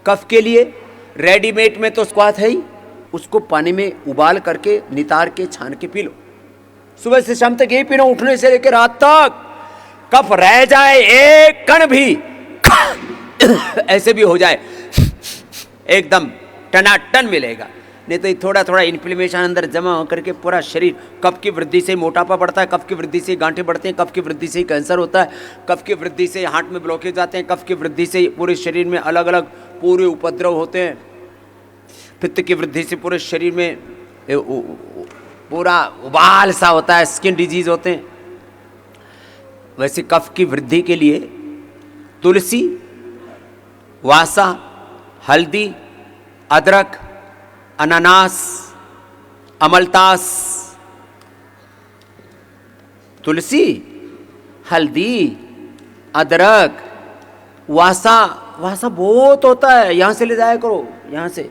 कफ के लिए रेडीमेड में तो स्वाद है ही, उसको पानी में उबाल करके नितार के छान के पी लो। सुबह से शाम तक यही पीना, उठने से लेकर रात तक। कफ रह जाए एक कण भी ऐसे भी हो जाए, एकदम टनाटन मिलेगा। नहीं तो थोड़ा थोड़ा इन्फ्लेमेशन अंदर जमा होकर के पूरा शरीर, कफ की वृद्धि से मोटापा बढ़ता है, कफ की वृद्धि से गांठें बढ़ते हैं, कफ की वृद्धि से कैंसर होता है, कफ की वृद्धि से हार्ट में ब्लॉकेज आते हैं, कफ की वृद्धि से पूरे शरीर में अलग अलग पूरे उपद्रव होते हैं, पित्त की वृद्धि से पूरे शरीर में पूरा उबाल सा होता है, स्किन डिजीज होते हैं। वैसे कफ की वृद्धि के लिए तुलसी, वासा, हल्दी, अदरक, अनानास, अमलतास, तुलसी, हल्दी, अदरक, वासा। वासा बहुत होता है, यहाँ से ले जाया करो, यहाँ से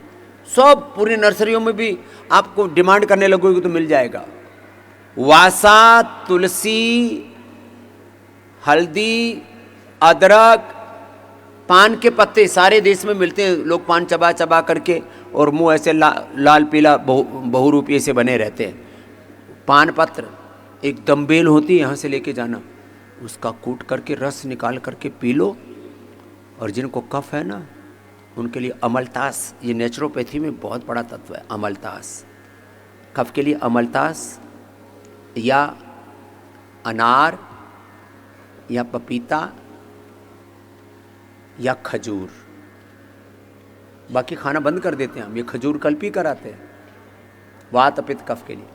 सब पूरी नर्सरियों में भी आपको डिमांड करने लगोगे तो मिल जाएगा। वासा, तुलसी, हल्दी, अदरक, पान के पत्ते सारे देश में मिलते हैं। लोग पान चबा चबा करके और मुंह ऐसे लाल पीला बहुरूपीय से बने रहते हैं। पान पत्र एक दम्बेल होती है, यहाँ से लेके जाना, उसका कूट करके रस निकाल करके पी लो। और जिनको कफ है ना, उनके लिए अमलतास, ये नेचुरोपैथी में बहुत बड़ा तत्व है। अमलतास कफ के लिए, अमलतास या अनार या पपीता या खजूर। बाकी खाना बंद कर देते हैं हम, ये खजूर कल्प ही कराते हैं वात पित्त कफ के लिए।